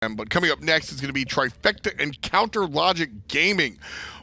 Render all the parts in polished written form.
But coming up next is going to be Trifecta and Counter Logic Gaming.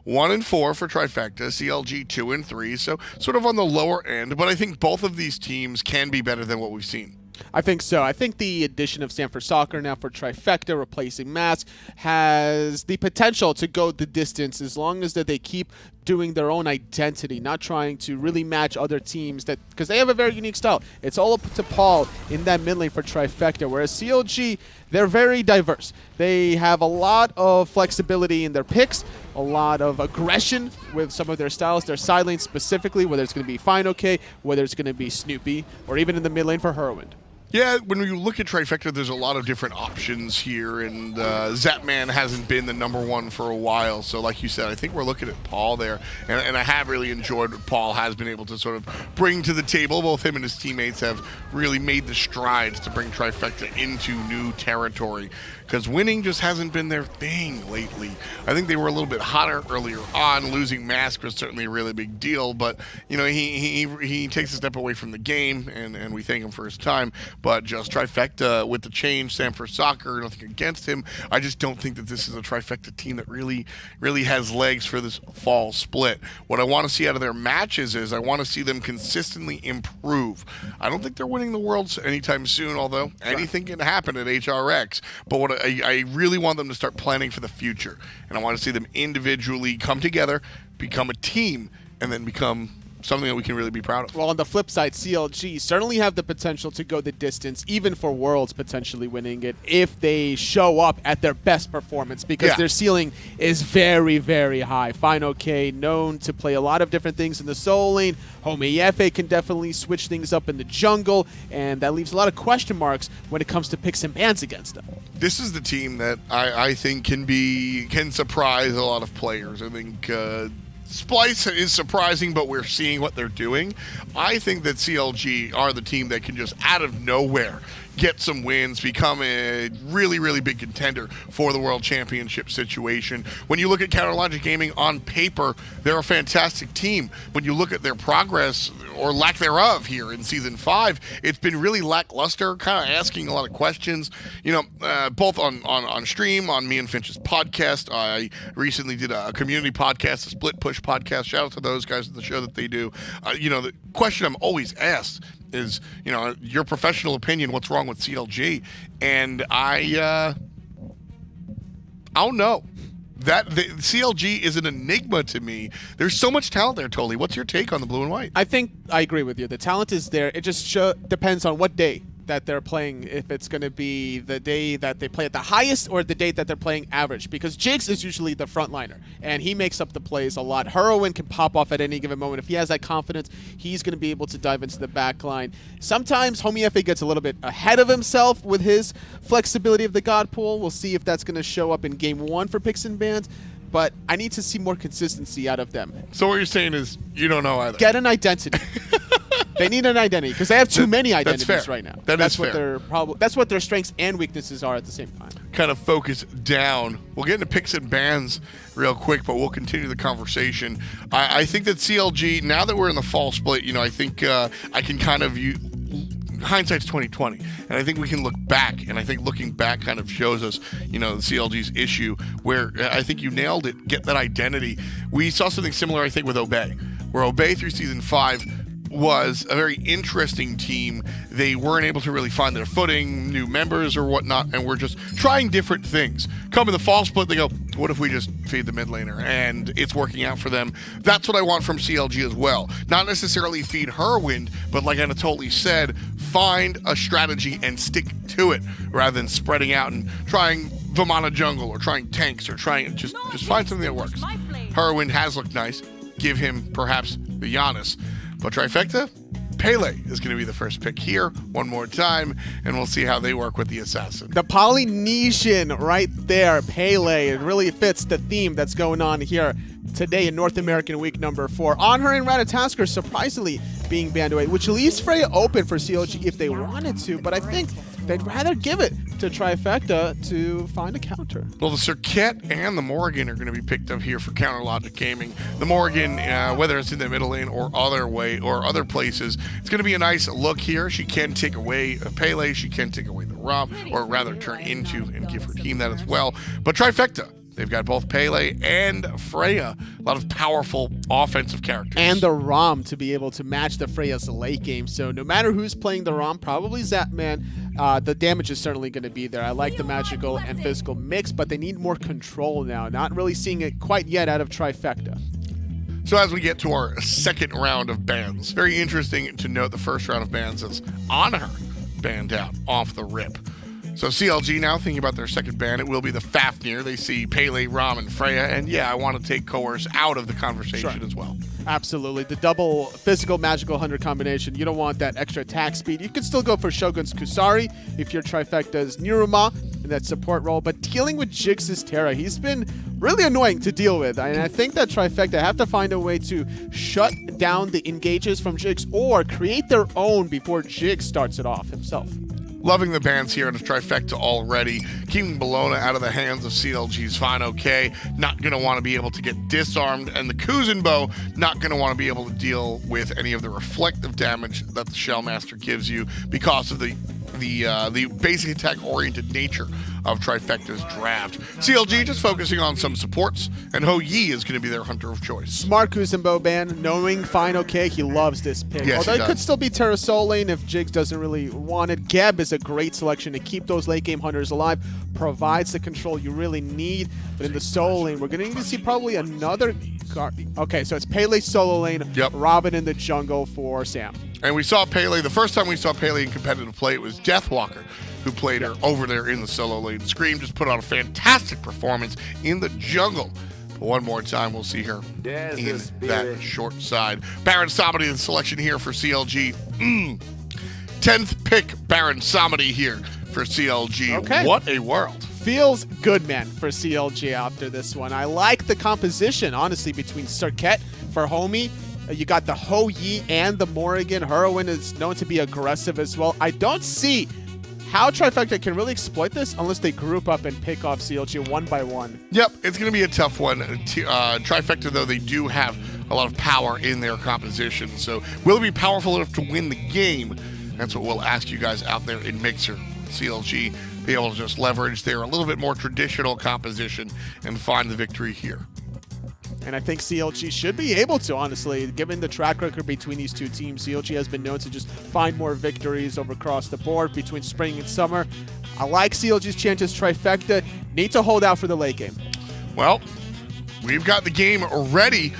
1 and 4 for Trifecta, CLG 2 and 3, so sort of on the lower end, but I think both of these teams can be better than what we've seen. I think so. I think the addition of Stanford Soccer now for Trifecta, replacing Mask, has the potential to go the distance as long as that they keep doing their own identity, not trying to really match other teams that because they have a very unique style. It's all up to Paul in that mid lane for Trifecta, whereas CLG, they're very diverse. They have a lot of flexibility in their picks, a lot of aggression with some of their styles. Their side lane specifically, whether it's going to be fineokay, whether it's going to be Snoopy, or even in the mid lane for Hurriwind. Yeah, when you look at Trifecta, there's a lot of different options here, and Zapman hasn't been the #1 for a while. So like you said, I think we're looking at Paul there, and I have really enjoyed what Paul has been able to sort of bring to the table. Both him and his teammates have really made the strides to bring Trifecta into new territory, because winning just hasn't been their thing lately. I think they were a little bit hotter earlier on. Losing Mask was certainly a really big deal, but you know he takes a step away from the game, and we thank him for his time. But just Trifecta with the change, Stanford Soccer, nothing against him. I just don't think that this is a Trifecta team that really has legs for this fall split. What I want to see out of their matches is I want to see them consistently improve. I don't think they're winning the Worlds anytime soon, although anything can happen at HRX. But what I really want them to start planning for the future. And I want to see them individually come together, become a team, and then become something that we can really be proud of. Well, on the flip side, CLG certainly have the potential to go the distance, even for Worlds potentially winning it, if they show up at their best performance, because their ceiling is very, very high. fineokay, known to play a lot of different things in the solo lane. Homiefe can definitely switch things up in the jungle, and that leaves a lot of question marks when it comes to picks and bans against them. This is the team that I think can surprise a lot of players. I think Splice is surprising, but we're seeing what they're doing. I think that CLG are the team that can just out of nowhere get some wins, become a really, really big contender for the World Championship situation. When you look at Counter Logic Gaming on paper, they're a fantastic team. When you look at their progress, or lack thereof, here in Season 5, it's been really lackluster, kind of asking a lot of questions. You know, both on stream, on me and Finch's podcast. I recently did a community podcast, a Split Push podcast. Shout out to those guys at the show that they do. You know, the question I'm always asked is, you know, your professional opinion, what's wrong with CLG? And I don't know. That the CLG is an enigma to me. There's so much talent there, Toli. What's your take on the blue and white? I think I agree with you. The talent is there. It just depends on what day that they're playing, if it's going to be the day that they play at the highest or the day that they're playing average, because Jigz is usually the frontliner, and he makes up the plays a lot. Hurriwind can pop off at any given moment. If he has that confidence, he's going to be able to dive into the back line. Sometimes Homiefe gets a little bit ahead of himself with his flexibility of the God Pool. We'll see if that's going to show up in Game 1 for picks and bans, but I need to see more consistency out of them. So what you're saying is you don't know either. Get an identity. They need an identity because they have too many identities right now. That's what fair. That's what their strengths and weaknesses are at the same time. Kind of focus down. We'll get into picks and bans real quick, but we'll continue the conversation. I think that CLG, now that we're in the fall split, you know, I think I can kind of hindsight's 2020, and I think we can look back, and I think looking back kind of shows us, you know, the CLG's issue, where I think you nailed it. Get that identity. We saw something similar, I think, with Obey, where Obey through Season 5 was a very interesting team. They weren't able to really find their footing, new members or whatnot, and we're just trying different things. Come in the fall split, they go, what if we just feed the mid laner? And it's working out for them. That's what I want from CLG as well. Not necessarily feed Hurriwind, but like Anatoly said, find a strategy and stick to it, rather than spreading out and trying Ravana jungle or trying tanks or trying just find something that works. Hurriwind has looked nice. Give him perhaps the Giannis. But Trifecta, Pele is going to be the first pick here one more time, and we'll see how they work with the Assassin. The Polynesian right there, Pele. It really fits the theme that's going on here today in North American Week number 4. Honor and Ratatasker surprisingly being banned away, which leaves Freya open for CLG if they wanted to, but I think they'd rather give it to Trifecta to find a counter. Well, the Serqet and the Morrigan are going to be picked up here for Counter Logic Gaming. The Morrigan, whether it's in the middle lane or other places, it's going to be a nice look here. She can take away Pele, she can take away the Ram, or rather turn into and give her team that as well. But Trifecta, they've got both Pele and Freya. A lot of powerful offensive characters. And the Ram to be able to match the Freya's late game. So no matter who's playing the Ram, probably Zapman, the damage is certainly going to be there. I like the magical and physical mix, but they need more control now. Not really seeing it quite yet out of Trifecta. So as we get to our second round of bans, very interesting to note the first round of bans is Honor banned out off the rip. So CLG now thinking about their second ban, it will be the Fafnir. They see Pele, Ram, and Freya, and yeah, I want to take Coerce out of the conversation as well. Absolutely. The double physical magical 100 combination, you don't want that extra attack speed. You can still go for Shogun's Kusari if your Trifecta's NeiruMah in that support role, but dealing with Jigz' Terra, he's been really annoying to deal with. And I think that Trifecta have to find a way to shut down the engages from Jigz or create their own before Jigz starts it off himself. Loving the bans here in the Trifecta already. Keeping Bologna out of the hands of CLG's fineokay. Not going to want to be able to get disarmed. And the Kuzenbo not going to want to be able to deal with any of the reflective damage that the Shellmaster gives you because of the basic attack-oriented nature of Trifecta's draft. CLG just focusing on some supports, and Ho-Yi is going to be their hunter of choice. Smart Kuzenbo ban, knowing fineokay, he loves this pick. Yes, although it could still be Terra Soul Lane if Jigz doesn't really want it. Geb is a great selection to keep those late-game hunters alive, provides the control you really need. But in the Soul Lane, we're going to need to see probably another okay, so it's Pele solo lane, Robin in the jungle for Sam. And we saw Pele, the first time we saw Pele in competitive play, it was Deathwalker who played her over there in the solo lane. Scream just put on a fantastic performance in the jungle. But one more time, we'll see her in that short side. Baron Samedi, the selection here for CLG. 10th pick, Baron Samedi here for CLG. Okay. What a world. Feels good, man, for CLG after this one. I like the composition, honestly, between Serqet for Homie. You got the Ho-Yi and the Morrigan. Hurriwind is known to be aggressive as well. I don't see how Trifecta can really exploit this unless they group up and pick off CLG one by one. Yep, it's going to be a tough one. Trifecta, though, they do have a lot of power in their composition. So will it be powerful enough to win the game? That's what we'll ask you guys out there in Mixer. CLG be able to just leverage their a little bit more traditional composition and find the victory here. And I think CLG should be able to, honestly. Given the track record between these two teams, CLG has been known to just find more victories over across the board between spring and summer. I like CLG's chances. Trifecta need to hold out for the late game. Well, we've got the game ready.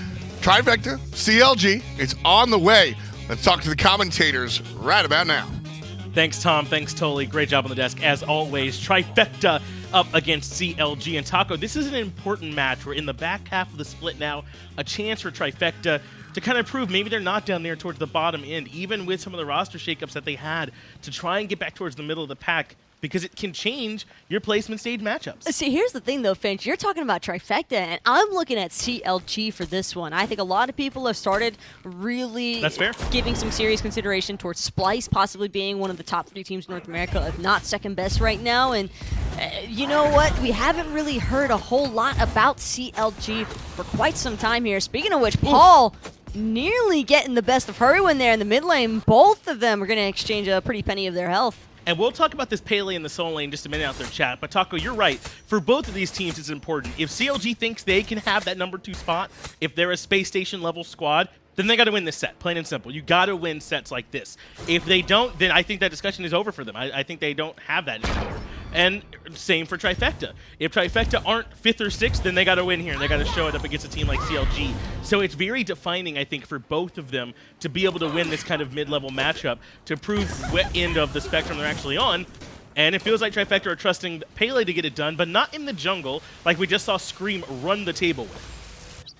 Trifecta, CLG, it's on the way. Let's talk to the commentators right about now. Thanks, Tom. Thanks, Toli. Great job on the desk, as always. Trifecta up against CLG. And Taco, this is an important match. We're in the back half of the split now. A chance for Trifecta to kind of prove maybe they're not down there towards the bottom end, even with some of the roster shakeups that they had, to try and get back towards the middle of the pack, because it can change your placement stage matchups. See, here's the thing, though, Finch. You're talking about Trifecta, and I'm looking at CLG for this one. I think a lot of people have started really giving some serious consideration towards Splice possibly being one of the top 3 teams in North America, if not second best right now. And you know what? We haven't really heard a whole lot about CLG for quite some time here. Speaking of which, Paul nearly getting the best of Hurriwind there in the mid lane. Both of them are going to exchange a pretty penny of their health. And we'll talk about this Pele in the solo lane in just a minute out there, chat. But Taco, you're right. For both of these teams, it's important. If CLG thinks they can have that number 2 spot, if they're a space station level squad, then they got to win this set, plain and simple. You got to win sets like this. If they don't, then I think that discussion is over for them. I think they don't have that anymore. And same for Trifecta. If Trifecta aren't 5th or 6th, then they got to win here, and they got to show it up against a team like CLG. So it's very defining, I think, for both of them to be able to win this kind of mid-level matchup, to prove what end of the spectrum they're actually on. And it feels like Trifecta are trusting Pele to get it done, but not in the jungle, like we just saw Scream run the table with.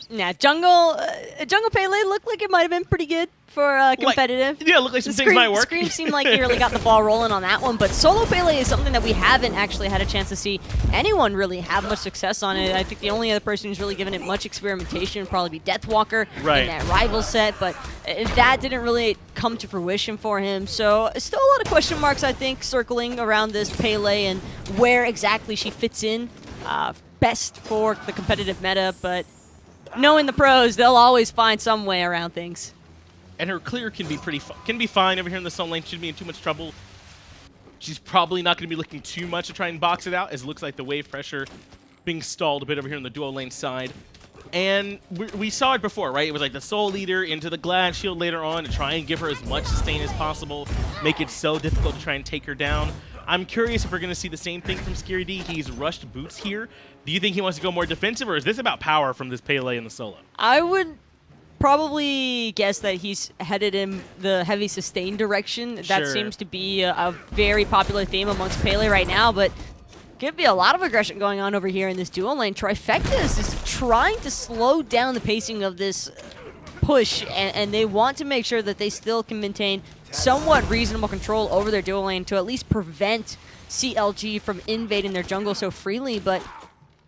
Nah, Jungle Pele looked like it might have been pretty good for competitive. Yeah, look like some things might work. Scream seemed like he really got the ball rolling on that one, but solo Pele is something that we haven't actually had a chance to see anyone really have much success on it. I think the only other person who's really given it much experimentation would probably be Deathwalker in that rival set, but that didn't really come to fruition for him. So still a lot of question marks, I think, circling around this Pele and where exactly she fits in best for the competitive meta, but knowing the pros, they'll always find some way around things. And her clear can be fine over here in the solo lane. Shouldn't be in too much trouble. She's probably not going to be looking too much to try and box it out, as it looks like the wave pressure being stalled a bit over here on the duo lane side. And we saw it before, right? It was like the soul leader into the Glad Shield later on to try and give her as much sustain as possible, make it so difficult to try and take her down. I'm curious if we're going to see the same thing from Scary D. He's rushed boots here. Do you think he wants to go more defensive, or is this about power from this Pele in the solo? I would probably guess that he's headed in the heavy sustain direction. That seems to be a very popular theme amongst Pele right now, but could be a lot of aggression going on over here in this duo lane. Trifecta is trying to slow down the pacing of this push, and they want to make sure that they still can maintain somewhat reasonable control over their duo lane to at least prevent CLG from invading their jungle so freely, but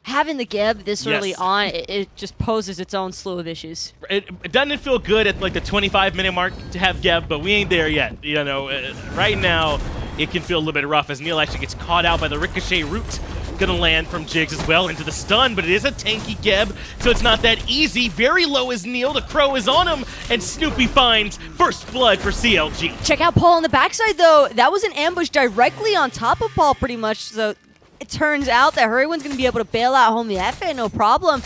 having the Geb this early on, it just poses its own slew of issues. It doesn't feel good at like the 25-minute mark to have Geb, but we ain't there yet. You know, right now it can feel a little bit rough as Neil actually gets caught out by the ricochet root. Gonna land from Jigz as well into the stun, but it is a tanky Geb, so it's not that easy. Very low is Neil, the Crow is on him, and Snoopy finds first blood for CLG. Check out Paul on the backside though. That was an ambush directly on top of Paul pretty much, so it turns out that Hurriwind's gonna be able to bail out Homiefe, no problem.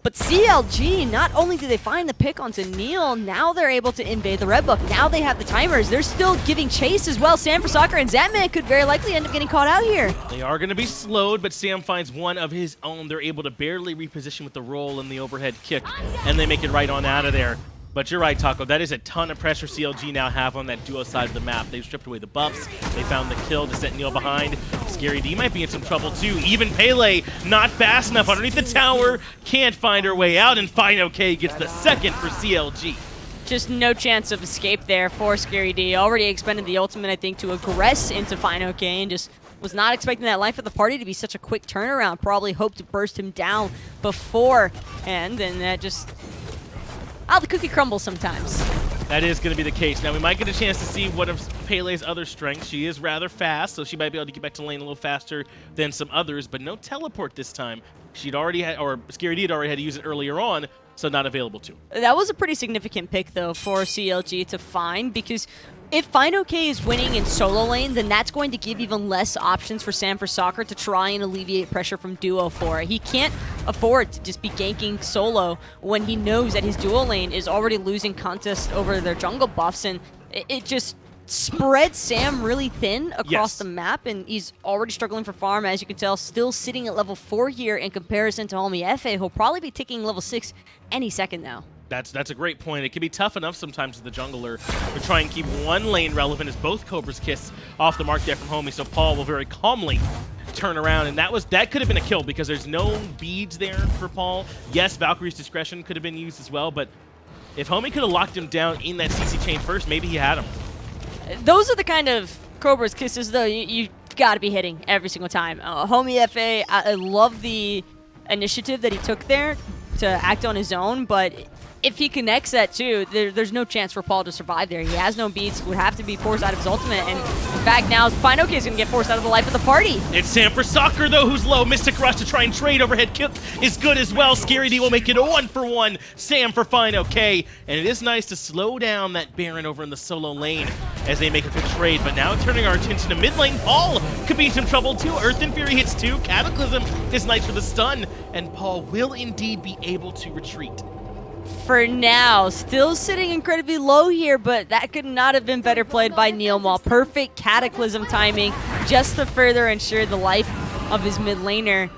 But CLG, not only do they find the pick onto Neil, now they're able to invade the red buff. Now they have the timers. They're still giving chase as well. Sam for Soccer and Zapman could very likely end up getting caught out here. They are going to be slowed, but Sam finds one of his own. They're able to barely reposition with the roll and the overhead kick, and they make it right on out of there. But you're right, Taco. That is a ton of pressure CLG now have on that duo side of the map. They've stripped away the buffs. They found the kill to set Neil behind. Scary D might be in some trouble, too. Even Pele, not fast enough underneath the tower. Can't find her way out, and fineokay gets the second for CLG. Just no chance of escape there for Scary D. Already expended the ultimate, I think, to aggress into fineokay, and just was not expecting that life of the party to be such a quick turnaround. Probably hoped to burst him down before, and then that just... the cookie crumbles sometimes. That is going to be the case. Now, we might get a chance to see one of Pele's other strengths. She is rather fast, so she might be able to get back to lane a little faster than some others, but no teleport this time. She'd already had, or Scary D had already had to use it earlier on, so not available to. That was a pretty significant pick, though, for CLG to find, because if fineokay is winning in solo lane, then that's going to give even less options for Sam for Soccer to try and alleviate pressure from duo for it. He can't afford to just be ganking solo when he knows that his duo lane is already losing contest over their jungle buffs, and it just spreads Sam really thin across the map, and he's already struggling for farm, as you can tell, still sitting at level 4 here in comparison to Homiefe, who'll probably be ticking level 6 any second now. That's a great point. It can be tough enough sometimes with the jungler to try and keep one lane relevant as both Cobra's kiss off the mark there from Homie, so Paul will very calmly turn around, and that could have been a kill because there's no beads there for Paul. Yes, Valkyrie's discretion could have been used as well, but if Homie could have locked him down in that CC chain first, maybe he had him. Those are the kind of Cobra's kisses, though, you've got to be hitting every single time. Homiefe, I love the initiative that he took there to act on his own, but if he connects that too, there's no chance for Paul to survive there. He has no beats, would have to be forced out of his ultimate, and in fact now fineokay is going to get forced out of the life of the party. It's Sam for Soccer though, who's low. Mystic Rush to try and trade overhead kick is good as well. Scary D will make it a 1-for-1. Sam for fineokay, and it is nice to slow down that Baron over in the solo lane as they make a good trade, but now turning our attention to mid lane. Paul could be in some trouble too. Earth and Fury hits 2. Cataclysm is nice for the stun, and Paul will indeed be able to retreat. For now, still sitting incredibly low here, but that could not have been better played by NeiruMah. Perfect Cataclysm timing just to further ensure the life of his mid laner.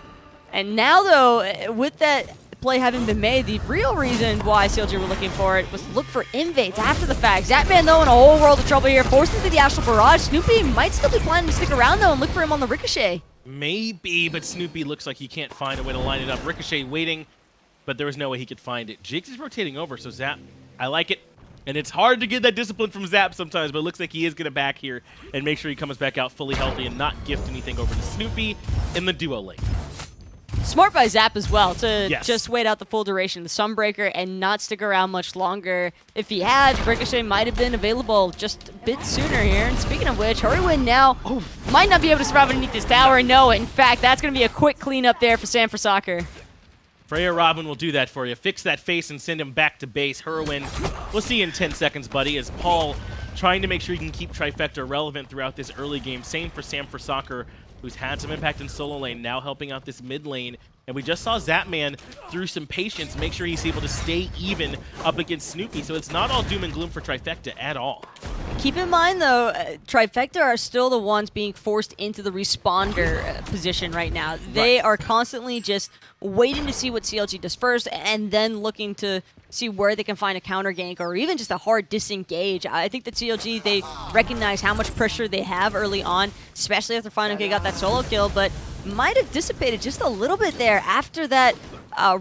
And now, though, with that play having been made, the real reason why CLG were looking for it was to look for invades after the fact. Zapman, though, in a whole world of trouble here, forced into the Astral Barrage. Snoopy might still be planning to stick around, though, and look for him on the Ricochet. Maybe, but Snoopy looks like he can't find a way to line it up. Ricochet waiting, but there was no way he could find it. Jigz is rotating over, so Zap, I like it. And it's hard to get that discipline from Zap sometimes, but it looks like he is going to back here and make sure he comes back out fully healthy and not gift anything over to Snoopy in the duo lane. Smart by Zap as well to Yes. just wait out the full duration of the Sunbreaker and not stick around much longer. If he had, Ricochet might have been available just a bit sooner here. And speaking of which, Hurriwind now might not be able to survive underneath this tower. No, in fact, that's going to be a quick cleanup there for Sanford Soccer. Freya Robin will do that for you. Fix that face and send him back to base. Hurriwind, we'll see you in 10 seconds, buddy, as Paul trying to make sure he can keep Trifecta relevant throughout this early game. Same for Sanford Soccer, who's had some impact in solo lane, now helping out this mid lane. And we just saw Zapman, through some patience, make sure he's able to stay even up against Snoopy. So it's not all doom and gloom for Trifecta at all. Keep in mind, though, Trifecta are still the ones being forced into the responder position right now. They are constantly just waiting to see what CLG does first and then looking to see where they can find a counter gank or even just a hard disengage. I think that CLG, they recognize how much pressure they have early on, especially after fineokay got that solo kill, but might have dissipated just a little bit there after that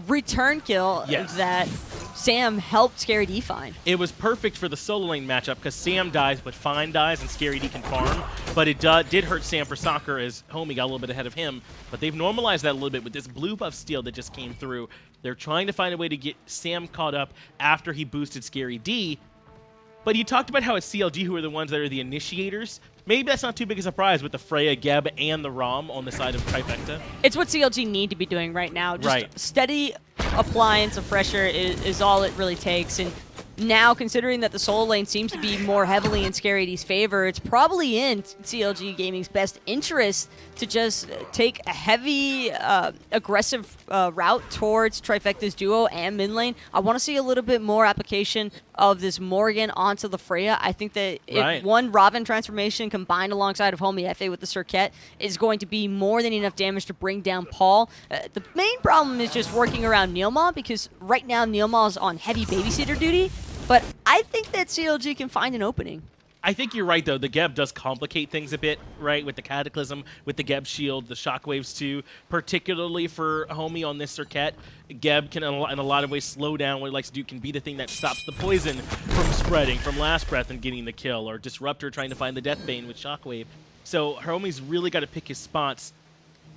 return kill that Sam helped Scary D find. It was perfect for the solo lane matchup because Sam dies, but Fine dies, and Scary D can farm. But it did hurt Sam for Soccer as Homie got a little bit ahead of him. But they've normalized that a little bit with this blue buff steal that just came through. They're trying to find a way to get Sam caught up after he boosted Scary D. But you talked about how it's CLG who are the ones that are the initiators. Maybe that's not too big a surprise with the Freya, Geb, and the Ram on the side of Trifecta. It's what CLG need to be doing right now. Just steady appliance of pressure is all it really takes. And now, considering that the solo lane seems to be more heavily in Scary D's favor, it's probably in CLG Gaming's best interest to just take a heavy, aggressive route towards Trifecta's duo and mid lane. I want to see a little bit more application of this Morrigan onto the Freya. I think that if one Ravana transformation combined alongside of Homiefe with the Serqet is going to be more than enough damage to bring down Paul. The main problem is just working around NeiruMah, because right now NeiruMah is on heavy babysitter duty. But I think that CLG can find an opening. I think you're right, though. The Geb does complicate things a bit, right? With the Cataclysm, with the Geb shield, the shockwaves, too. Particularly for Homie on this Serqet. Geb can, in a lot of ways, slow down what he likes to do. Can be the thing that stops the poison from spreading from Last Breath and getting the kill. Or Disruptor trying to find the Deathbane with Shockwave. So Homie's really got to pick his spots.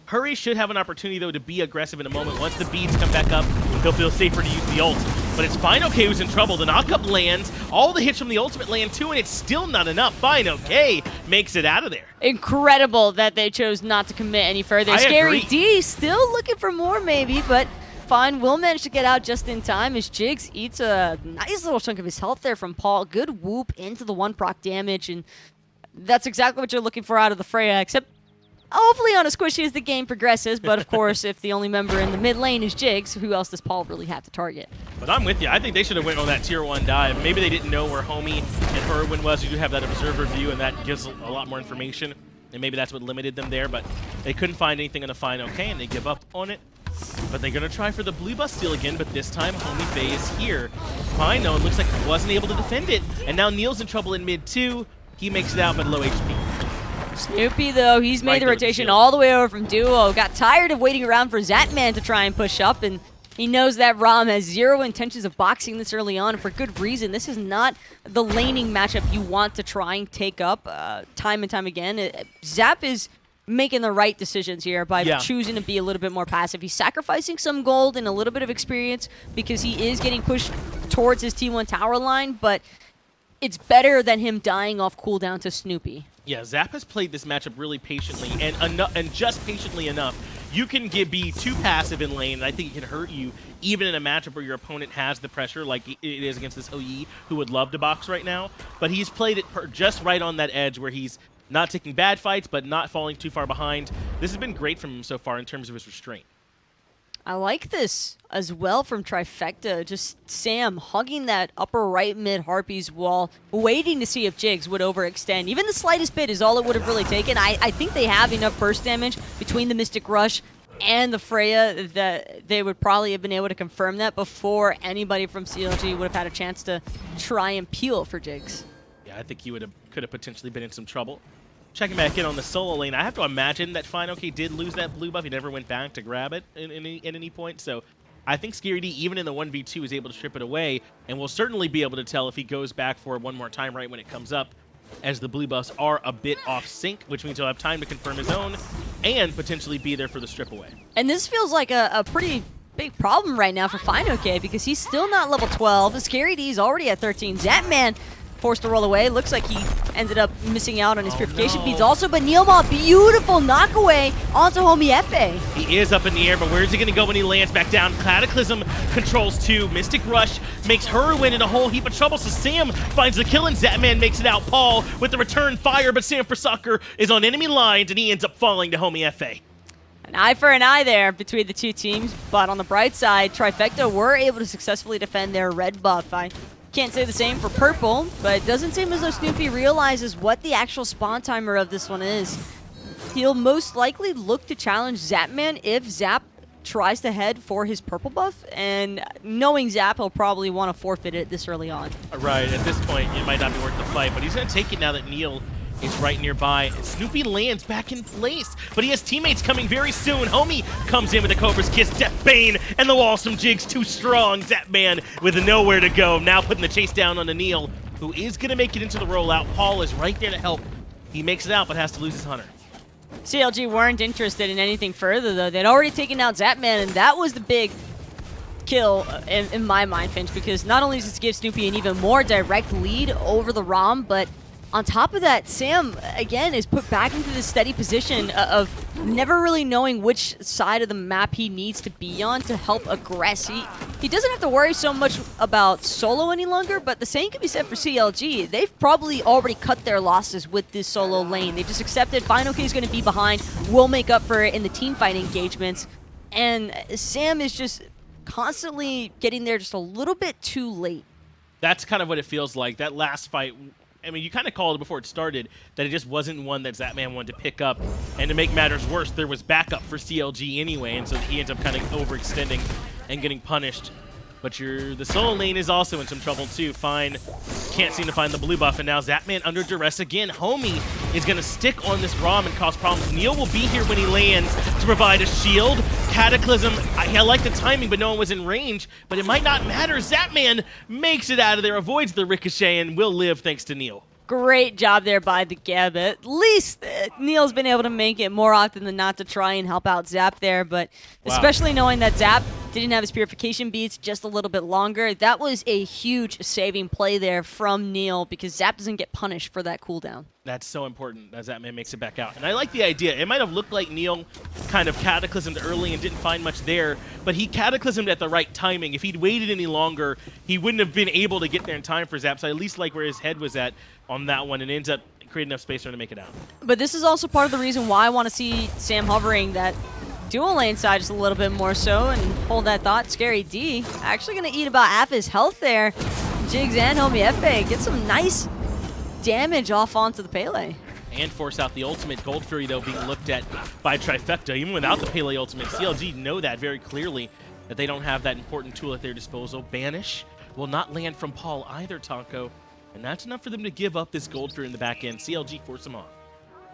Hurry should have an opportunity, though, to be aggressive in a moment. Once the beads come back up, he'll feel safer to use the ult. But it's fineokay who's in trouble. The knockup lands. All the hits from the ultimate land, too, and it's still not enough. fineokay makes it out of there. Incredible that they chose not to commit any further. Scary D still looking for more, maybe, but Fine will manage to get out just in time as Jigz eats a nice little chunk of his health there from Paul. Good whoop into the 1-proc damage, and that's exactly what you're looking for out of the Freya, except hopefully on as squishy as the game progresses, but of course, if the only member in the mid lane is Jigz, who else does Paul really have to target? But I'm with you. I think they should have went on that tier 1 dive. Maybe they didn't know where Homie and Hurriwind was. You do have that observer view, and that gives a lot more information. And maybe that's what limited them there, but they couldn't find anything on the fineokay, and they give up on it. But they're going to try for the blue buff steal again, but this time Homiefe is here. Fine, though, it looks like he wasn't able to defend it. And now Neil's in trouble in mid, too. He makes it out, but low HP. Snoopy, though, he's made the rotation all the way over from duo. Got tired of waiting around for Zapman to try and push up, and he knows that Ram has zero intentions of boxing this early on, and for good reason. This is not the laning matchup you want to try and take up time and time again. Zap is making the right decisions here by choosing to be a little bit more passive. He's sacrificing some gold and a little bit of experience because he is getting pushed towards his T1 tower line, but it's better than him dying off cooldown to Snoopy. Yeah, Zap has played this matchup really patiently, and just patiently enough. You can be too passive in lane, and I think it can hurt you, even in a matchup where your opponent has the pressure, like it is against this Houyi, who would love to box right now. But he's played it just right on that edge where he's not taking bad fights, but not falling too far behind. This has been great from him so far in terms of his restraint. I like this as well from Trifecta. Just Sam hugging that upper right mid Harpies wall, waiting to see if Jigz would overextend. Even the slightest bit is all it would have really taken. I think they have enough burst damage between the Mystic Rush and the Freya that they would probably have been able to confirm that before anybody from CLG would have had a chance to try and peel for Jigz. Yeah, I think he could have potentially been in some trouble. Checking back in on the solo lane, I have to imagine that fineokay did lose that blue buff. He never went back to grab it at any point, so I think Scary D, even in the 1v2, is able to strip it away, and we'll certainly be able to tell if he goes back for it one more time right when it comes up, as the blue buffs are a bit off sync, which means he'll have time to confirm his own and potentially be there for the strip away. And this feels like a pretty big problem right now for fineokay because he's still not level 12. Scary D's already at 13. Zapman forced to roll away. Looks like he ended up missing out on his purification beads also, but NeiruMah, beautiful knockaway onto Homiefe. He is up in the air, but where's he going to go when he lands back down? Cataclysm controls 2. Mystic Rush makes Hurriwind in a whole heap of trouble, so Sam finds the kill, and Zapman makes it out. Paul with the return fire, but Sam for Soccer is on enemy lines, and he ends up falling to Homiefe. An eye for an eye there between the two teams, but on the bright side, Trifecta were able to successfully defend their red buff. I can't say the same for purple, but it doesn't seem as though Snoopy realizes what the actual spawn timer of this one is. He'll most likely look to challenge Zapman if Zap tries to head for his purple buff, and knowing Zap, he'll probably want to forfeit it this early on. Right, at this point, it might not be worth the fight, but he's going to take it now that Neil is right nearby. Snoopy lands back in place, but he has teammates coming very soon. Homie comes in with a Cobra's Kiss, Death Bane, and the walls from Jigz too strong. Zapman with nowhere to go, now putting the chase down on Neil, who is going to make it into the rollout. Paul is right there to help. He makes it out, but has to lose his hunter. CLG weren't interested in anything further, though. They'd already taken out Zapman, and that was the big kill in my mind, Finch, because not only does this give Snoopy an even more direct lead over the ROM, but on top of that, Sam, again, is put back into this steady position of never really knowing which side of the map he needs to be on to help aggress. He doesn't have to worry so much about solo any longer, but the same can be said for CLG. They've probably already cut their losses with this solo lane. They just accepted fineokay is going to be behind, will make up for it in the teamfight engagements, and Sam is just constantly getting there just a little bit too late. That's kind of what it feels like. That last fight, I mean, you kind of called it before it started that it just wasn't one that Zapman wanted to pick up. And to make matters worse, there was backup for CLG anyway, and so he ends up kind of overextending and getting punished. But the solo lane is also in some trouble too. Fine, can't seem to find the blue buff, and now Zapman under duress again. Homie is going to stick on this ROM and cause problems. Neil will be here when he lands to provide a shield. Cataclysm, I like the timing, but no one was in range, but it might not matter. Zapman makes it out of there, avoids the ricochet, and will live thanks to Neil. Great job there by the Geb. At least Neil's been able to make it more often than not to try and help out Zap there, but especially knowing that Zap didn't have his purification beads just a little bit longer, that was a huge saving play there from Neil because Zap doesn't get punished for that cooldown. That's so important as Zapman makes it back out. And I like the idea. It might have looked like Neil kind of cataclysmed early and didn't find much there, but he cataclysmed at the right timing. If he'd waited any longer, he wouldn't have been able to get there in time for Zap, so I at least like where his head was at on that one and ends up creating enough space for him to make it out. But this is also part of the reason why I want to see Sam hovering that dual lane side just a little bit more so, and hold that thought. Scary D actually going to eat about half his health there. Jigz and Homiefe get some nice damage off onto the Pele. And force out the ultimate. Gold Fury, though, being looked at by Trifecta. Even without the Pele ultimate, CLG know that very clearly, that they don't have that important tool at their disposal. Banish will not land from Paul either, Tonko. And that's enough for them to give up this Gold Fury in the back end. CLG force him off.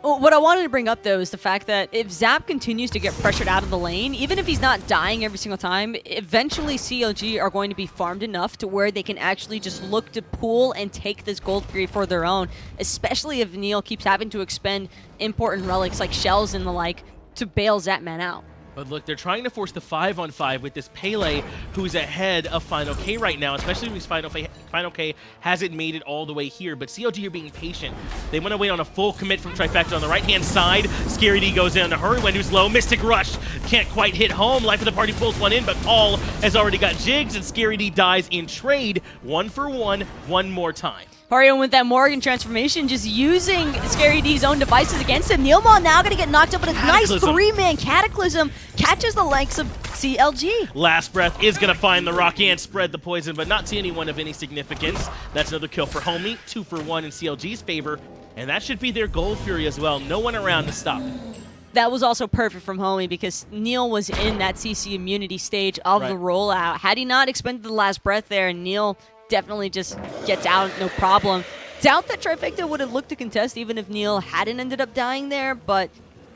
Well, what I wanted to bring up, though, is the fact that if Zap continues to get pressured out of the lane, even if he's not dying every single time, eventually CLG are going to be farmed enough to where they can actually just look to pool and take this Gold Fury for their own, especially if Neil keeps having to expend important relics like shells and the like to bail Zapman out. But look, they're trying to force the 5-on-5 with this Pele, who's ahead of fineokay right now, especially because fineokay hasn't made it all the way here. But CLG are being patient. They want to wait on a full commit from Trifecta on the right-hand side. Scary D goes in to Hurriwind, who's low. Mystic Rush can't quite hit home. Life of the Party pulls one in, but Paul has already got Jigz, and Scary D dies in trade. 1-for-1, one more time. Hurriwind with that Morrigan transformation, just using Scary D's own devices against him. NeiruMah now going to get knocked up, but a nice three-man Cataclysm catches the likes of CLG. Last Breath is going to find the rock and spread the poison, but not to anyone of any significance. That's another kill for Homie. 2-for-1 in CLG's favor, and that should be their Gold Fury as well. No one around to stop it. That was also perfect from Homie because Neil was in that CC immunity stage of the rollout. Had he not expended the last breath there, Neil definitely just gets out, no problem. Doubt that Trifecta would have looked to contest even if Neil hadn't ended up dying there, but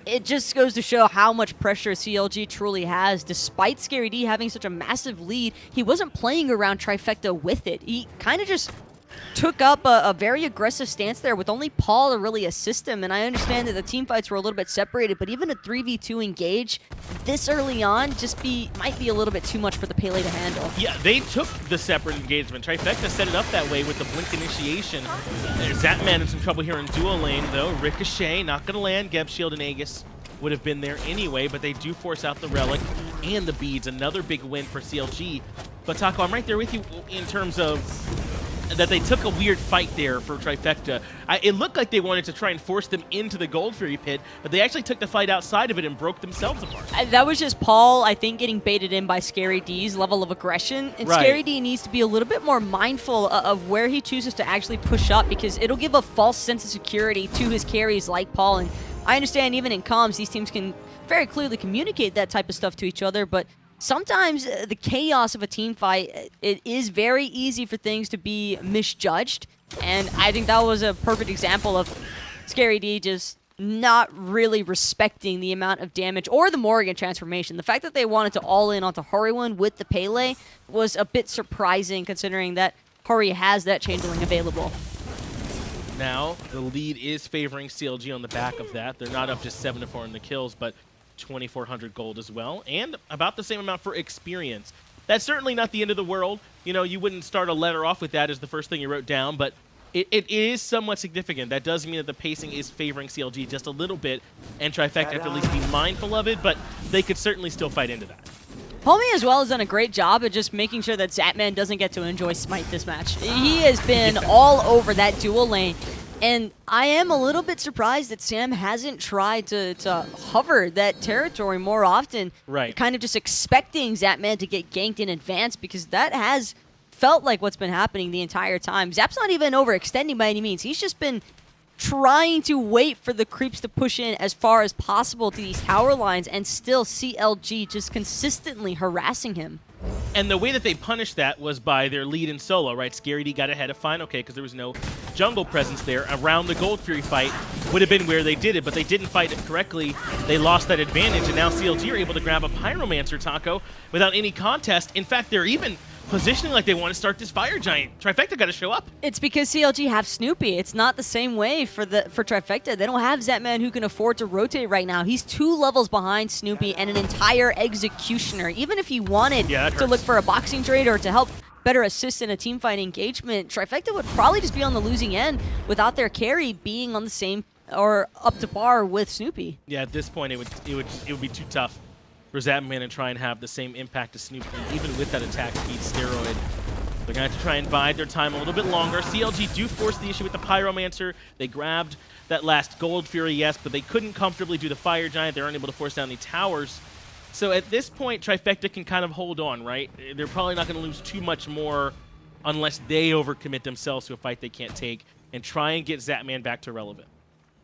it just goes to show how much pressure CLG truly has. Despite Scary D having such a massive lead, he wasn't playing around Trifecta with it. He kind of just took up a very aggressive stance there with only Paul to really assist him. And I understand that the team fights were a little bit separated, but even a 3v2 engage this early on might be a little bit too much for the Pele to handle. Yeah, they took the separate engagement. Trifecta set it up that way with the blink initiation. Zapman in some trouble here in dual lane, though. Ricochet not going to land. Geb Shield and Aegis would have been there anyway, but they do force out the Relic and the Beads. Another big win for CLG. But Taco, I'm right there with you in terms of that they took a weird fight there for Trifecta. It looked like they wanted to try and force them into the Gold Fury pit, but they actually took the fight outside of it and broke themselves apart. That was just Paul, I think, getting baited in by Scary D's level of aggression. And Right. Scary D needs to be a little bit more mindful of where he chooses to actually push up, because it'll give a false sense of security to his carries like Paul. And I understand even in comms, these teams can very clearly communicate that type of stuff to each other, but sometimes the chaos of a team fight, it is very easy for things to be misjudged. And I think that was a perfect example of Scary D just not really respecting the amount of damage or the Morrigan transformation. The fact that they wanted to all in onto Hurriwind with the Pele was a bit surprising, considering that Hurry has that changeling available. Now, the lead is favoring CLG on the back of that. They're not up to 7-4 in the kills, but 2,400 gold as well, and about the same amount for experience. That's certainly not the end of the world. You know, you wouldn't start a letter off with that as the first thing you wrote down, but it is somewhat significant. That does mean that the pacing is favoring CLG just a little bit, and Trifecta have to at least be mindful of it, but they could certainly still fight into that. Homie as well has done a great job of just making sure that Zapman doesn't get to enjoy Smite this match. He has been all over that dual lane. And I am a little bit surprised that Sam hasn't tried to hover that territory more often. Right. Kind of just expecting Zapman to get ganked in advance, because that has felt like what's been happening the entire time. Zap's not even overextending by any means. He's just been trying to wait for the creeps to push in as far as possible to these tower lines, and still CLG just consistently harassing him. And the way that they punished that was by their lead in solo, right? Scary D got ahead of fineokay because there was no jungle presence there. Around the Gold Fury fight would have been where they did it, but they didn't fight it correctly. They lost that advantage, and now CLG are able to grab a Pyromancer, Taco, without any contest. In fact, they're even positioning like they want to start this Fire Giant. Trifecta got to show up. It's because CLG have Snoopy. It's not the same way for Trifecta. They don't have Zapman who can afford to rotate right now. He's 2 levels behind Snoopy and an entire Executioner. Even if he wanted to look for a boxing trade or to help better assist in a teamfight engagement, Trifecta would probably just be on the losing end without their carry being on the same or up to par with Snoopy. Yeah, at this point, it would be too tough for Zapman to try and have the same impact as Snoopy, even with that attack speed steroid. They're going to have to try and bide their time a little bit longer. CLG do force the issue with the Pyromancer. They grabbed that last Gold Fury, yes, but they couldn't comfortably do the Fire Giant. They aren't able to force down the towers. So at this point, Trifecta can kind of hold on, right? They're probably not going to lose too much more unless they overcommit themselves to a fight they can't take and try and get Zapman back to relevant.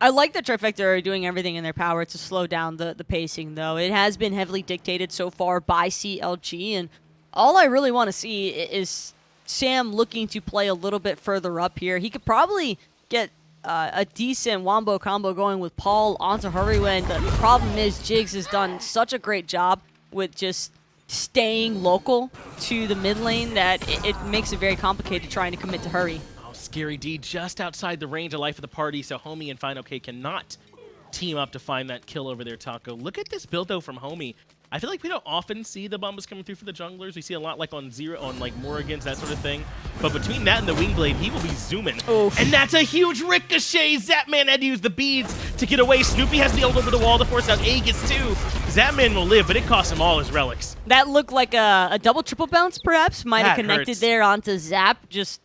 I like that Trifecta are doing everything in their power to slow down the pacing, though. It has been heavily dictated so far by CLG, and all I really want to see is Sam looking to play a little bit further up here. He could probably get a decent wombo combo going with Paul onto Hurriwind. The problem is Jigz has done such a great job with just staying local to the mid lane that it makes it very complicated trying to commit to Hurry. Scary D just outside the range of life of the party, so Homie and fineokay cannot team up to find that kill over there, Taco. Look at this build, though, from Homie. I feel like we don't often see the bombas coming through for the junglers. We see a lot like on like Morrigan's, that sort of thing. But between that and the Wingblade, he will be zooming. Oof. And that's a huge ricochet. Zapman had to use the beads to get away. Snoopy has the ult over the wall to force out Aegis, too. Zapman will live, but it costs him all his relics. That looked like a double triple bounce, perhaps. Might have connected hurts there onto Zap. Just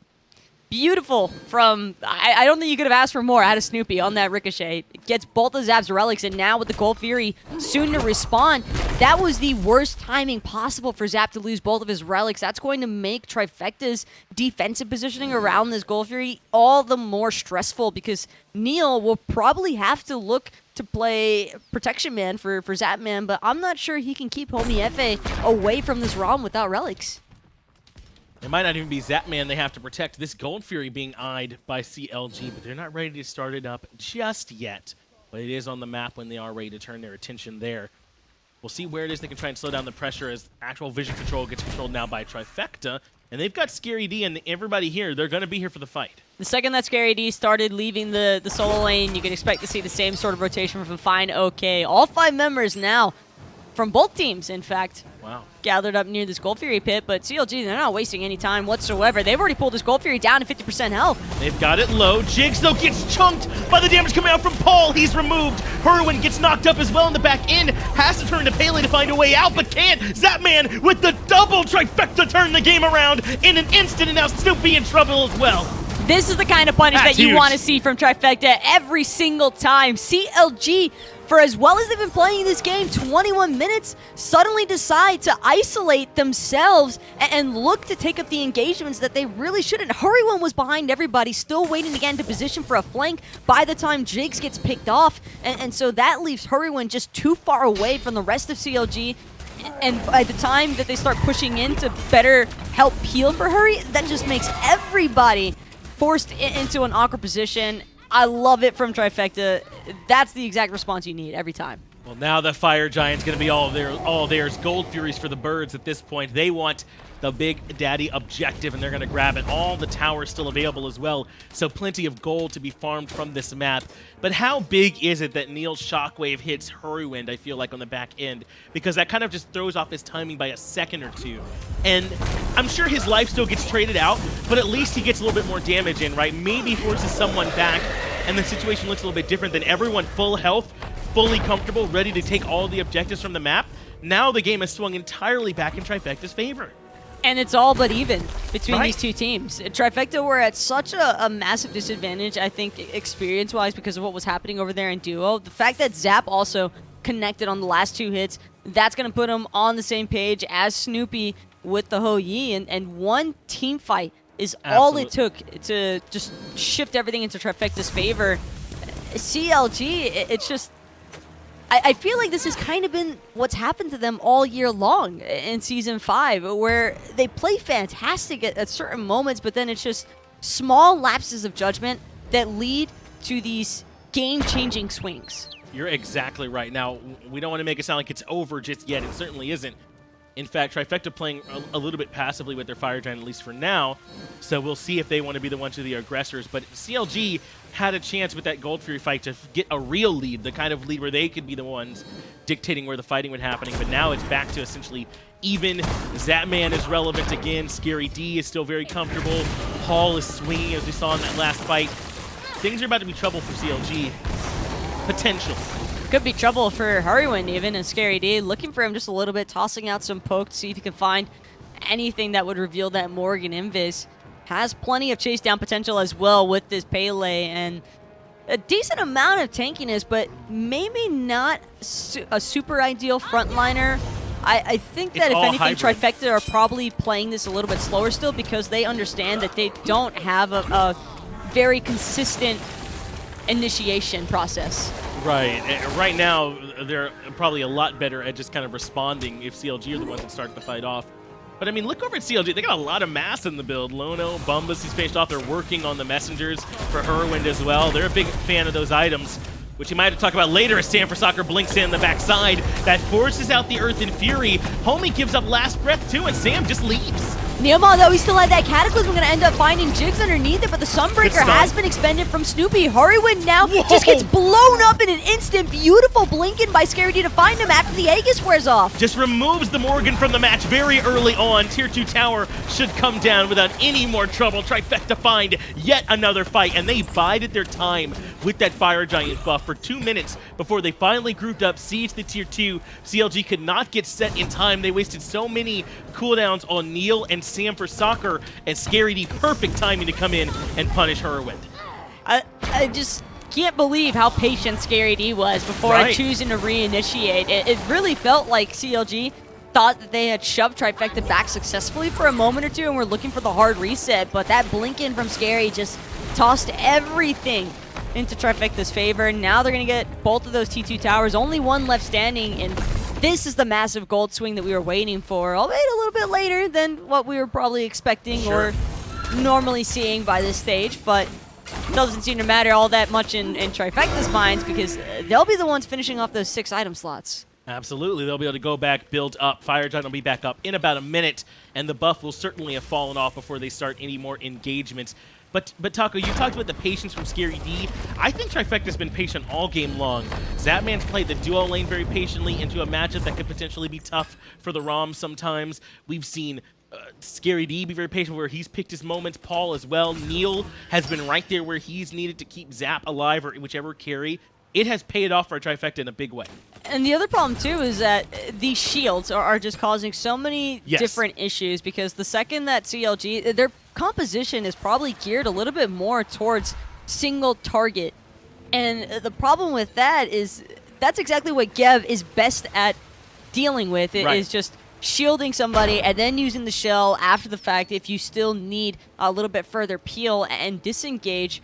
beautiful from... I don't think you could have asked for more out of Snoopy on that ricochet. It gets both of Zap's relics, and now with the Gold Fury soon to respawn, that was the worst timing possible for Zap to lose both of his relics. That's going to make Trifecta's defensive positioning around this Gold Fury all the more stressful, because Neil will probably have to look to play Protection Man for Zapman, but I'm not sure he can keep Homiefe away from this ROM without relics. It might not even be Zapman they have to protect. This Gold Fury being eyed by CLG, but they're not ready to start it up just yet. but it is on the map when they are ready to turn their attention there. We'll see where it is they can try and slow down the pressure as actual vision control gets controlled now by Trifecta. And they've got Scary D and everybody here. They're going to be here for the fight. The second that Scary D started leaving the solo lane, you can expect to see the same sort of rotation from fineokay. All 5 members now, from both teams, in fact, wow, gathered up near this Gold Fury pit. But CLG, they're not wasting any time whatsoever. They've already pulled this Gold Fury down to 50% health. They've got it low. Jigz, though, gets chunked by the damage coming out from Paul. He's removed. Hurriwind gets knocked up as well in the back end. Has to turn to Pele to find a way out, but can't. Zapman with the double Trifecta turn the game around in an instant, and now Snoopy in trouble as well. This is the kind of punish That's that you huge. want to see from Trifecta every single time. CLG, for as well as they've been playing this game, 21 minutes, suddenly decide to isolate themselves and look to take up the engagements that they really shouldn't. Hurriwind was behind everybody, still waiting to get into position for a flank by the time Jigz gets picked off. And so that leaves Hurriwind just too far away from the rest of CLG. And by the time that they start pushing in to better help peel for Hurry, that just makes everybody forced into an awkward position. I love it from Trifecta. That's the exact response you need every time. Well, now the Fire Giant's going to be all theirs. Gold Furies for the birds at this point. They want the Big Daddy objective, and they're going to grab it. All the towers still available as well, so plenty of gold to be farmed from this map. But how big is it that Neil's Shockwave hits Hurriwind, I feel like, on the back end? Because that kind of just throws off his timing by a second or two. And I'm sure his life still gets traded out, but at least he gets a little bit more damage in, right? Maybe forces someone back, and the situation looks a little bit different than everyone full health, fully comfortable, ready to take all the objectives from the map. Now the game has swung entirely back in Trifecta's favor. And it's all but even between Right. these two teams. Trifecta were at such a massive disadvantage, I think, experience-wise, because of what was happening over there in duo. The fact that Zap also connected on the last 2 hits, that's going to put him on the same page as Snoopy with the Ho-Yi, and one team fight is all it took to just shift everything into Trifecta's favor. CLG, it's just... I feel like this has kind of been what's happened to them all year long in Season 5, where they play fantastic at certain moments, but then it's just small lapses of judgment that lead to these game-changing swings. You're exactly right. Now, we don't want to make it sound like it's over just yet. It certainly isn't. In fact, Trifecta playing a little bit passively with their Fire Giant, at least for now. So we'll see if they want to be the ones who are the aggressors. But CLG had a chance with that Gold Fury fight to get a real lead, the kind of lead where they could be the ones dictating where the fighting would happen. But now it's back to essentially even. Zapman is relevant again. Scary D is still very comfortable. Paul is swinging, as we saw in that last fight. Things are about to be trouble for CLG. Potential. Could be trouble for Hurriwind even, and Scary D looking for him just a little bit, tossing out some poke to see if he can find anything that would reveal that Morrigan invis. Has plenty of chase down potential as well with this Pele, and a decent amount of tankiness, but maybe not a super ideal frontliner. I think that if anything, hybrid. Trifecta are probably playing this a little bit slower still because they understand that they don't have a very consistent initiation process. Right. Right now, they're probably a lot better at just kind of responding if CLG are the ones that start the fight off. But, I mean, look over at CLG. They got a lot of mass in the build. Lono, Bumbus, he's faced off. They're working on the messengers for Hurriwind as well. They're a big fan of those items, which you might have to talk about later as Stanford Soccer blinks in the backside. That forces out the Earth in Fury. Homie gives up last breath, too, and Sam just leaves. NeiruMah, though, he still had that Cataclysm. We're going to end up finding Jigz underneath it, but the Sunbreaker has been expended from Snoopy. Hurriwind now just gets blown up in an instant. Beautiful blinking by Scary D to find him after the Aegis wears off. Just removes the Morrigan from the match very early on. Tier 2 tower should come down without any more trouble. Trifecta find yet another fight, and they bided their time with that Fire Giant buff for 2 minutes before they finally grouped up, sieged the Tier 2. CLG could not get set in time. They wasted so many cooldowns on Neil and Sam for Soccer, and Scary D, perfect timing to come in and punish Hurriwind. I just can't believe how patient Scary D was before choosing to reinitiate. It really felt like CLG thought that they had shoved Trifecta back successfully for a moment or two and were looking for the hard reset, but that blink in from Scary just tossed everything into Trifecta's favor. Now they're going to get both of those T2 towers, only one left standing, and this is the massive gold swing that we were waiting for, albeit a little bit later than what we were probably expecting or normally seeing by this stage, but doesn't seem to matter all that much in Trifecta's minds because they'll be the ones finishing off those 6 item slots. Absolutely. They'll be able to go back, build up. Fire Giant will be back up in about a minute, and the buff will certainly have fallen off before they start any more engagements. But Taco, you talked about the patience from Scary D. I think Trifecta's been patient all game long. Zapman's played the duo lane very patiently into a matchup that could potentially be tough for the ROM sometimes. We've seen Scary D be very patient where he's picked his moments. Paul as well. Neil has been right there where he's needed to keep Zap alive or whichever carry. It has paid off for Trifecta in a big way. And the other problem, too, is that these shields are just causing so many different issues because the second that CLG, their composition is probably geared a little bit more towards single target. And the problem with that is that's exactly what Gev is best at dealing with. It is just shielding somebody and then using the shell after the fact if you still need a little bit further peel and disengage.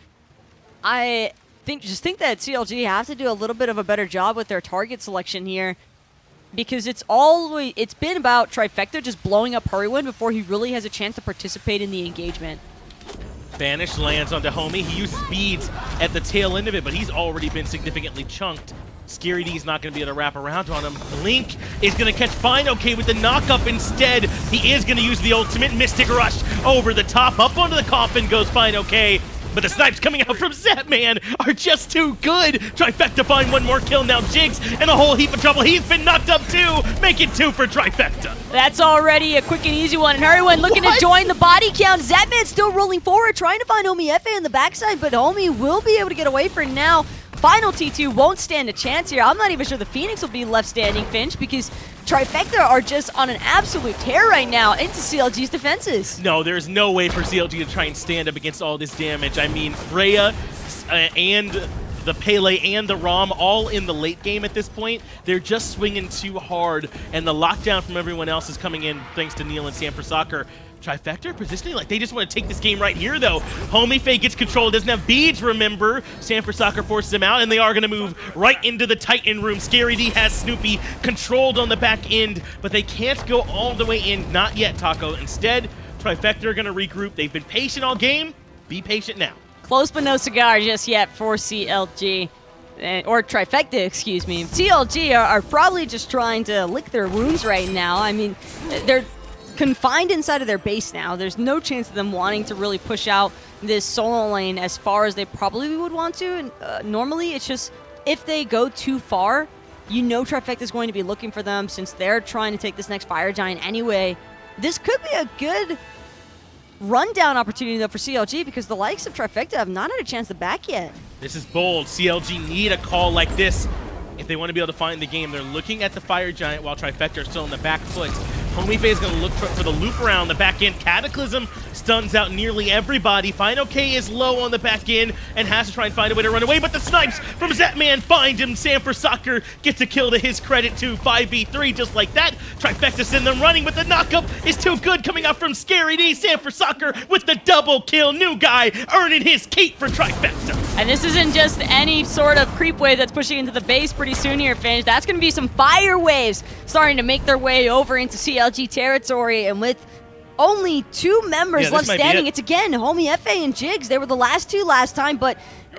I think that CLG have to do a little bit of a better job with their target selection here because it's been about Trifecta just blowing up Hurriwind before he really has a chance to participate in the engagement. Banish lands onto Homie. He uses beads at the tail end of it, but he's already been significantly chunked. Scary D's not going to be able to wrap around on him. Blink is going to catch fineokay with the knock-up instead. He is going to use the ultimate Mystic Rush over the top. Up onto the coffin goes fineokay. But the snipes coming out from Zapman are just too good. Trifecta find one more kill now. Jigz in a whole heap of trouble. He's been knocked up too. Make it 2 for Trifecta. That's already a quick and easy one. And Hurriwind looking to join the body count. Zapman still rolling forward, trying to find Homiefe in the backside, but Homie will be able to get away for now. Final T2 won't stand a chance here. I'm not even sure the Phoenix will be left standing, Finch, because Trifecta are just on an absolute tear right now into CLG's defenses. No, there's no way for CLG to try and stand up against all this damage. I mean, Freya and the Pele and the Ram all in the late game at this point. They're just swinging too hard, and the lockdown from everyone else is coming in thanks to Neil and Sam for Soccer. Trifecta positioning like they just want to take this game right here, though. Homiefe gets control, doesn't have beads, remember. Sanford Soccer forces him out, and they are going to move right into the Titan room. Scary D has Snoopy controlled on the back end, but they can't go all the way in. Not yet, Taco. Instead, Trifecta are going to regroup. They've been patient all game. Be patient now. Close but no cigar just yet for CLG. Or Trifecta, excuse me. CLG are probably just trying to lick their wounds right now. I mean, they're confined inside of their base now. There's no chance of them wanting to really push out this solo lane as far as they probably would want to. And normally, it's just if they go too far, you know Trifecta is going to be looking for them since they're trying to take this next Fire Giant anyway. This could be a good rundown opportunity, though, for CLG because the likes of Trifecta have not had a chance to back yet. This is bold. CLG need a call like this if they want to be able to find the game. They're looking at the Fire Giant while Trifecta are still on the back foot. Homiefe is going to look for the loop around the back end. Cataclysm stuns out nearly everybody. fineokay is low on the back end and has to try and find a way to run away, but the snipes from Zapman find him. Sanford Soccer gets a kill to his credit too. 5v3 just like that. Trifecta send them running, but the knockup is too good coming out from Scary D. Sanford Soccer with the double kill. New guy earning his cape for Trifecta. And this isn't just any sort of creep wave that's pushing into the base pretty soon here, Finch. That's going to be some fire waves starting to make their way over into CLG territory. And with only 2 members left standing, it's again Homiefe and Jigz. They were the last 2 last time, but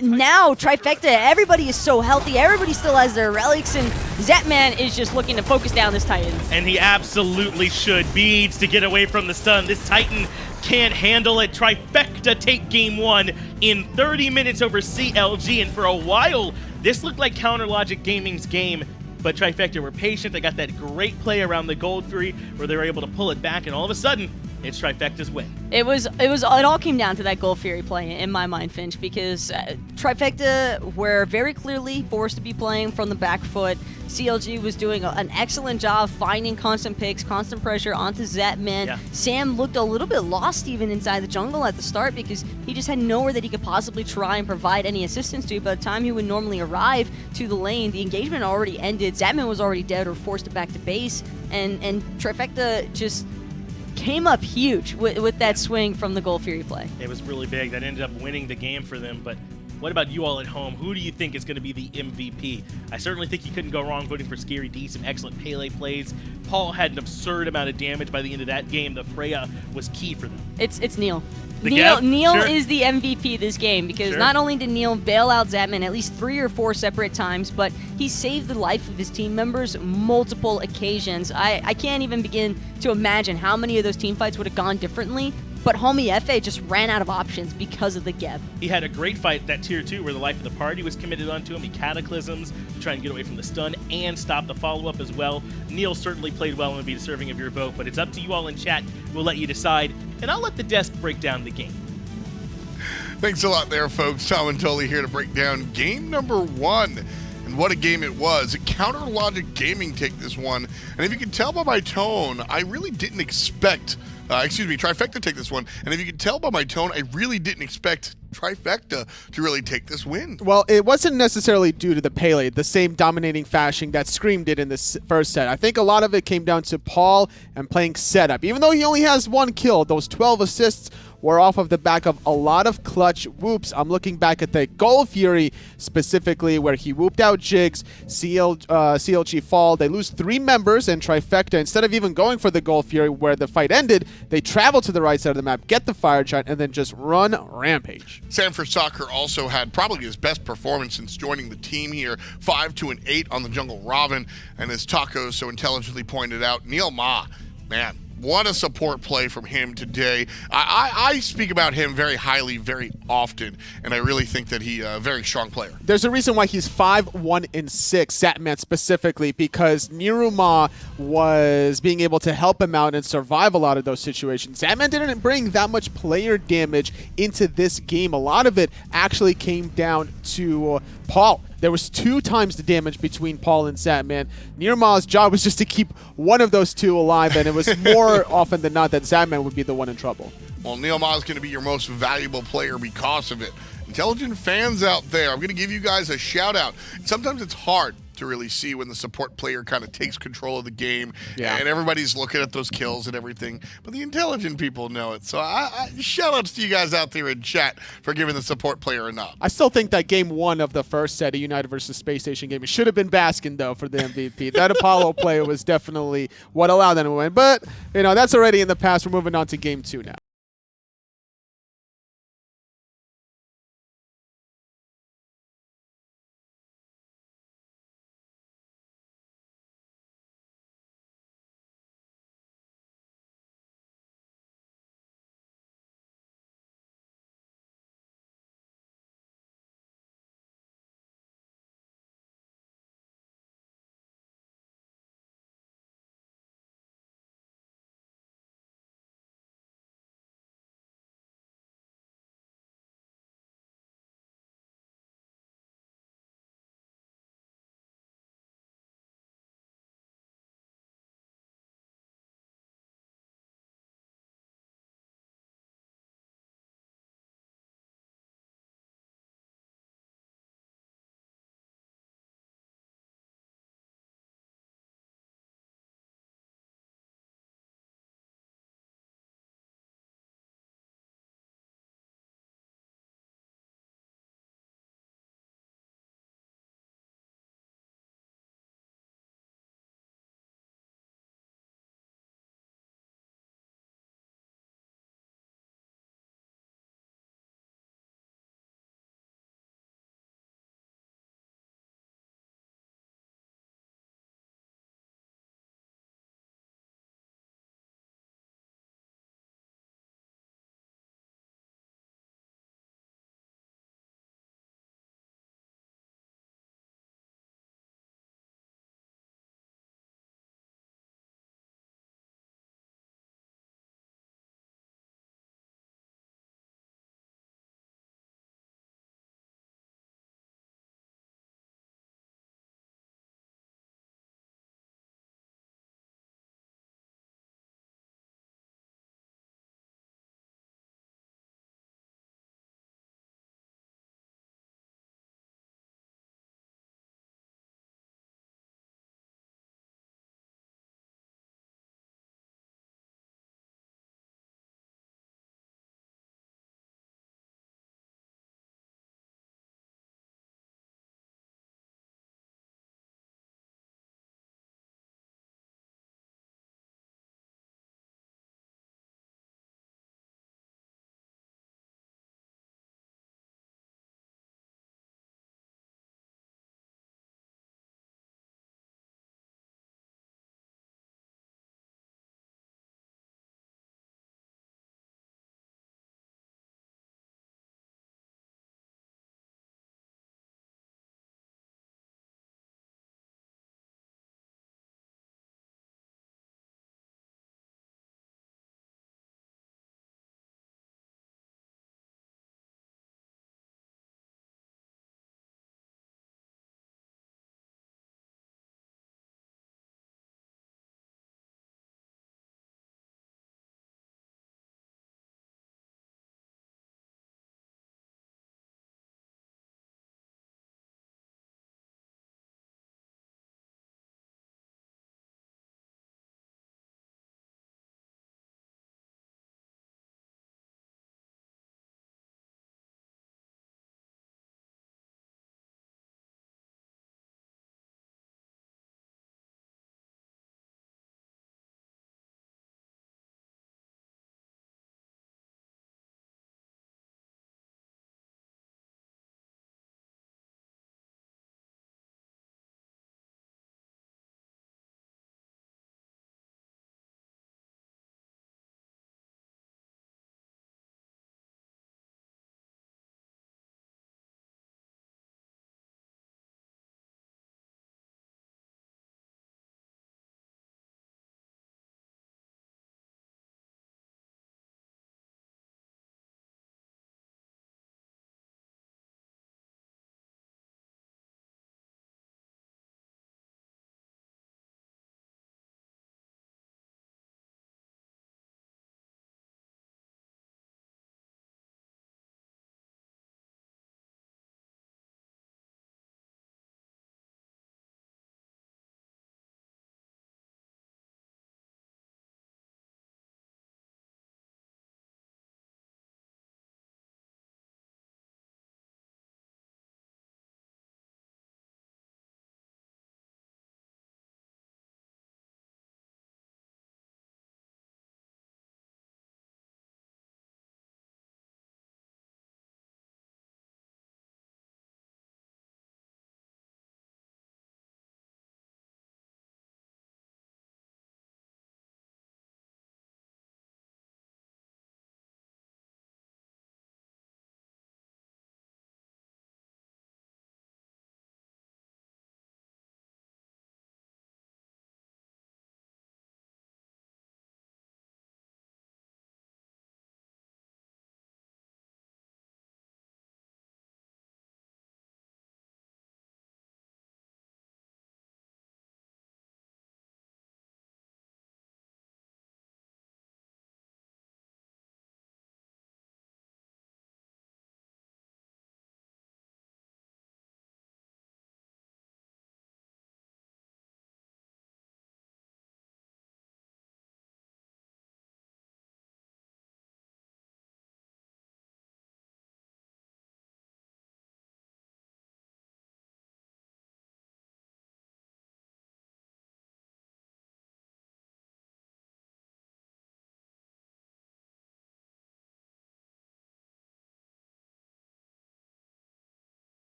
now Trifecta, everybody is so healthy. Everybody still has their relics, and Zapman is just looking to focus down this Titan. And he absolutely should. Beads to get away from the stun. This Titan can't handle it. Trifecta take game 1 in 30 minutes over CLG, and for a while, this looked like Counter Logic Gaming's game, but Trifecta were patient. They got that great play around the Gold Fury where they were able to pull it back, and all of a sudden, it's Trifecta's win. It all came down to that Gold Fury play in my mind, Finch, because Trifecta were very clearly forced to be playing from the back foot. CLG was doing an excellent job finding constant picks, constant pressure onto Zapman. Yeah. Sam looked a little bit lost even inside the jungle at the start because he just had nowhere that he could possibly try and provide any assistance to. By the time he would normally arrive to the lane, the engagement already ended. Zapman was already dead or forced to back to base, and Trifecta just came up huge with that swing from the Gold Fury play. It was really big. That ended up winning the game for them, but What about you all at home? Who do you think is going to be the MVP? I certainly think you couldn't go wrong voting for Scary D. Some excellent Pele plays. Paul had an absurd amount of damage by the end of that game. The Freya was key for them. It's Neil. The Neil Sure. is the MVP this game because not only did Neil bail out Zapman at least 3 or 4 separate times, but he saved the life of his team members multiple occasions. I can't even begin to imagine how many of those team fights would have gone differently, but Homiefe just ran out of options because of the Geb. He had a great fight that tier 2 where the life of the party was committed onto him. He cataclysms to try and get away from the stun and stop the follow-up as well. Neil certainly played well and would be deserving of your vote, but it's up to you all in chat. We'll let you decide, and I'll let the desk break down the game. Thanks a lot there, folks. Tom and Tully here to break down game number 1. And what a game it was. Counter Logic Gaming take this one. And if you can tell by my tone, I really didn't expect... Trifecta take this one. And if you can tell by my tone, I really didn't expect Trifecta to really take this win. Well, it wasn't necessarily due to the Pele, the same dominating fashion that Scream did in this first set. I think a lot of it came down to Paul and playing setup. Even though he only has 1 kill, those 12 assists were off of the back of a lot of clutch whoops. I'm looking back at the Goal Fury specifically where he whooped out Jigz, CLG fall. They lose 3 members, and Trifecta, instead of even going for the Goal Fury where the fight ended, they travel to the right side of the map, get the Fire Giant, and then just run rampage. Sanford Soccer also had probably his best performance since joining the team here. 5-2-8 on the jungle Ravana, and as Taco so intelligently pointed out, NeiruMah, man, what a support play from him today. I speak about him very highly, very often, and I really think that he's a very strong player. There's a reason why he's 5-1-6, Zapman specifically, because NeiruMah was being able to help him out and survive a lot of those situations. Zapman didn't bring that much player damage into this game. A lot of it actually came down to Paul. There was 2 times the damage between Paul and Zapman. NeiruMah's job was just to keep one of those 2 alive, and it was more often than not that Zapman would be the one in trouble. Well, NeiruMah is going to be your most valuable player because of it. Intelligent fans out there, I'm going to give you guys a shout out. Sometimes it's hard to really see when the support player kind of takes control of the game, and everybody's looking at those kills and everything, but the intelligent people know it. So I shout outs to you guys out there in chat for giving the support player a nod. I still think that game 1 of the first set, a United versus Space Station game, it should have been Baskin though for the MVP. That Apollo player was definitely what allowed them to win, but that's already in the past. We're moving on to game 2 now.